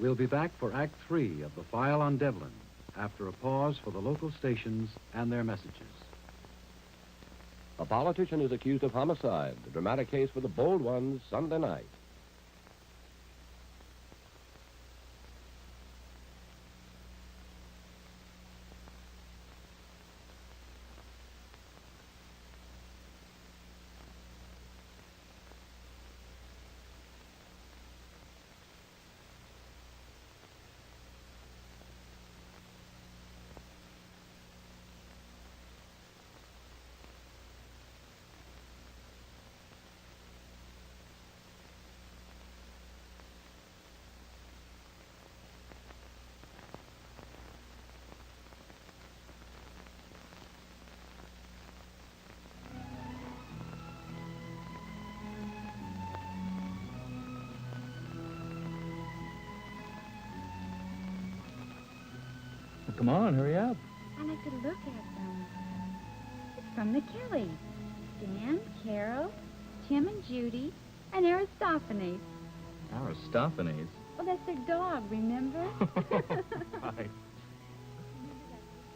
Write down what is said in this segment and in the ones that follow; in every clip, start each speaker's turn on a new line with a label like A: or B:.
A: We'll be back for Act 3 of The File on Devlin after a pause for the local stations and their messages.
B: A politician is accused of homicide. A dramatic case for the bold ones, Sunday night.
C: Come on, hurry up.
D: I'd like to look at them. It's from the Kellys. Dan, Carol, Tim and Judy, and Aristophanes.
C: Aristophanes?
D: Oh, that's their dog, remember?
C: Right.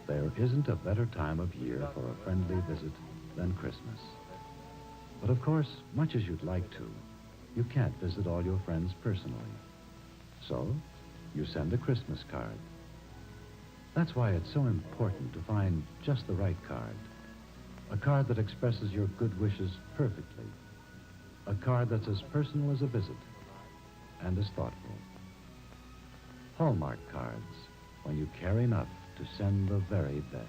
A: There isn't a better time of year for a friendly visit than Christmas. But of course, much as you'd like to, you can't visit all your friends personally. So, you send a Christmas card. That's why it's so important to find just the right card. A card that expresses your good wishes perfectly. A card that's as personal as a visit and as thoughtful. Hallmark cards, when you care enough to send the very best.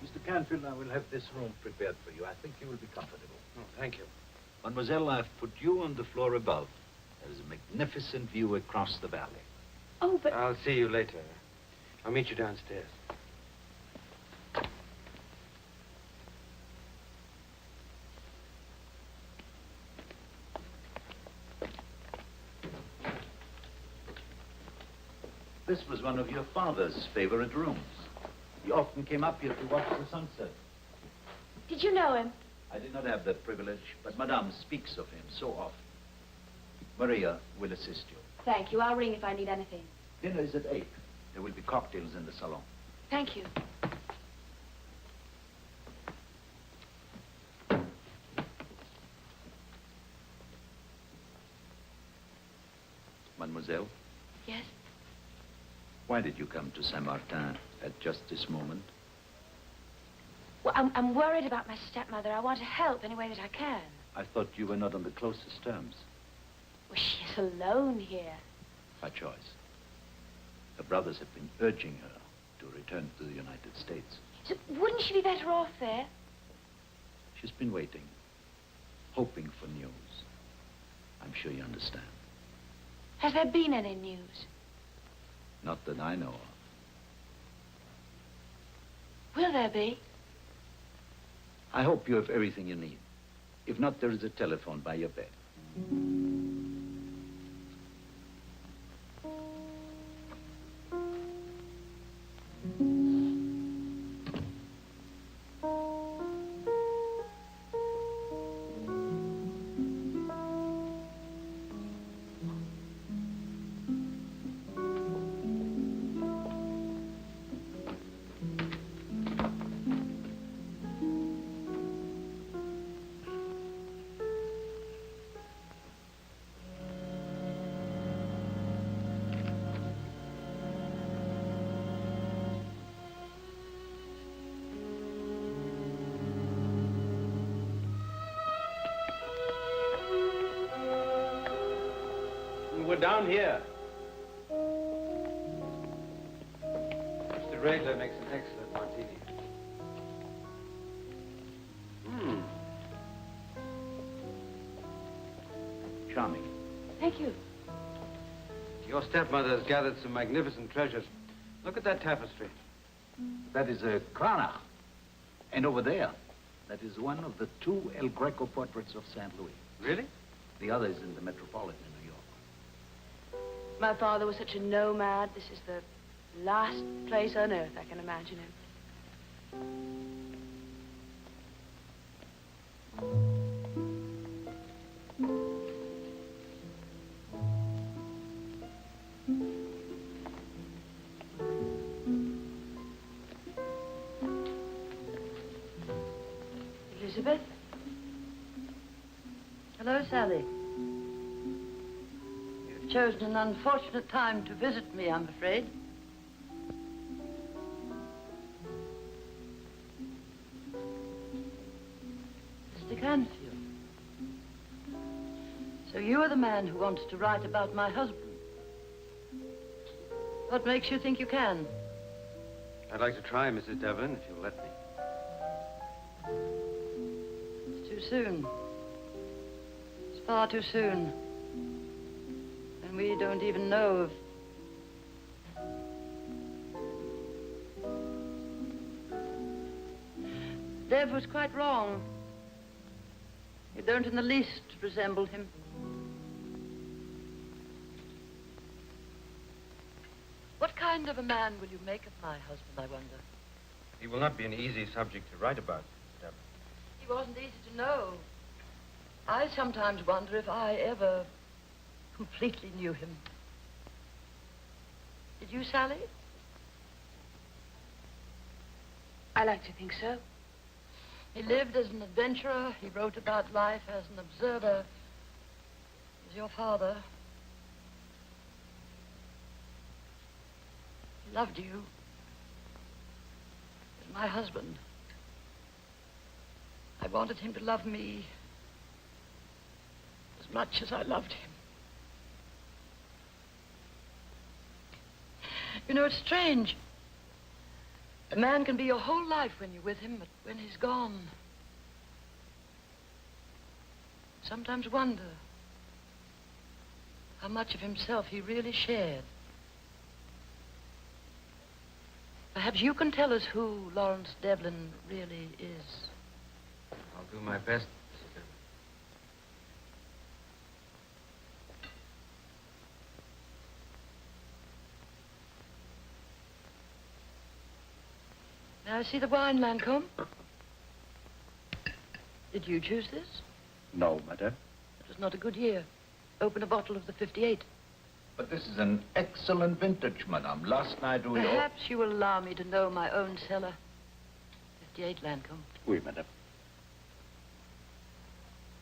E: Mr. Canfield, I will have this room prepared for you. I think you will be comfortable.
F: Oh, thank you.
E: Mademoiselle, I've put you on the floor above. There is a magnificent view across the valley.
D: Oh, but...
F: I'll see you later. I'll meet you downstairs.
E: This was one of your father's favorite rooms. He often came up here to watch the sunset.
G: Did you know him?
E: I did not have that privilege, but Madame speaks of him so often. Maria will assist you.
G: Thank you. I'll ring if I need anything.
E: Dinner is at 8. There will be cocktails in the salon.
G: Thank you.
E: Mademoiselle,
G: Yes?
E: why did you come to Saint-Martin at just this moment?
G: Well, I'm worried about my stepmother. I want to help any way that I can.
E: I thought you were not on the closest terms.
G: Well, she's alone here.
E: By choice. Her brothers have been urging her to return to the United States.
G: So wouldn't she be better off there?
E: She's been waiting, hoping for news. I'm sure you understand.
G: Has there been any news?
E: Not that I know of.
G: Will there be?
E: I hope you have everything you need. If not, there is a telephone by your bed.
F: We're down here. Mr. Radler makes an excellent martini.
E: Charming.
G: Thank you.
F: Your stepmother has gathered some magnificent treasures. Look at that tapestry.
E: That is a Cranach. And over there, That is one of the 2 El Greco portraits of St. Louis.
F: Really?
E: The other is in the Metropolitan in New York.
G: My father was such a nomad. This is the last place on earth I can imagine him. Elizabeth?
H: Hello, Sally. You've chosen an unfortunate time to visit me, I'm afraid. Mr. Canfield. So you are the man who wants to write about my husband. What makes you think you can?
F: I'd like to try, Mrs. Devlin, if you'll let me.
H: It's too soon. It's far too soon. And we don't even know if... Dev was quite wrong. You don't in the least resemble him. What kind of a man will you make of my husband, I wonder?
F: He will not be an easy subject to write about, Mrs. Devlin.
H: He wasn't easy to know. I sometimes wonder if I ever completely knew him. Did you, Sally?
G: I like to think so.
H: He lived as an adventurer. He wrote about life as an observer. As your father. He loved you. As my husband. I wanted him to love me as much as I loved him. You know, it's strange. A man can be your whole life when you're with him, but when he's gone, sometimes wonder how much of himself he really shared. Perhaps you can tell us who Lawrence Devlin really is.
F: I'll do my best, Mrs. Devlin.
H: May I see the wine, Lancombe? Did you choose this?
E: No, madame.
H: It was not a good year. Open a bottle of the 58.
E: But this is an excellent vintage, madame. Last night we...
H: Perhaps you will allow me to know my own cellar. 58, Lancombe.
E: Oui, madame.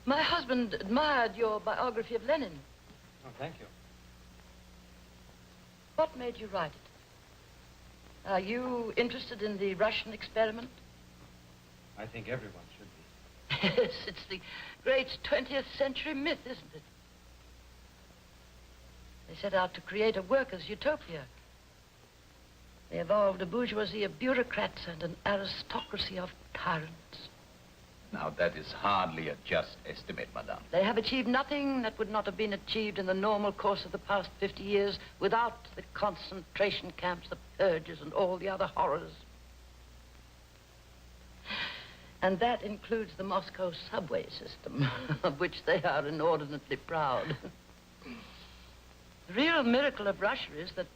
H: My husband admired your biography of Lenin.
F: Oh, thank you.
H: What made you write it? Are you interested in the Russian experiment?
F: I think everyone should be.
H: Yes, it's the great 20th century myth, isn't it? They set out to create a workers' utopia. They evolved a bourgeoisie of bureaucrats and an aristocracy of tyrants.
E: Now, that is hardly a just estimate, madame.
H: They have achieved nothing that would not have been achieved in the normal course of the past 50 years without the concentration camps, the purges, and all the other horrors. And that includes the Moscow subway system, of which they are inordinately proud. The real miracle of Russia is that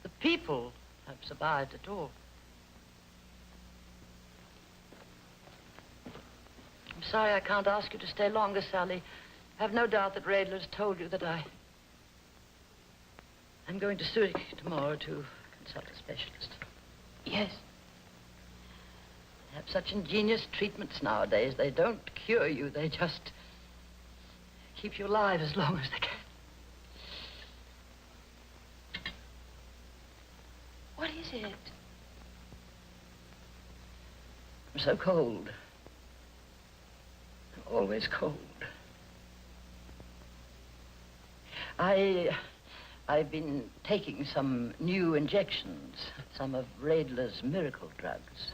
H: the people have survived at all. I'm sorry I can't ask you to stay longer, Sally. I have no doubt that Radler's told you that I'm going to Zurich tomorrow to consult a specialist.
G: Yes.
H: They have such ingenious treatments nowadays. They don't cure you. They just keep you alive as long as they can.
G: What is it?
H: I'm so cold. I'm always cold. I've been taking some new injections, some of Radler's miracle drugs.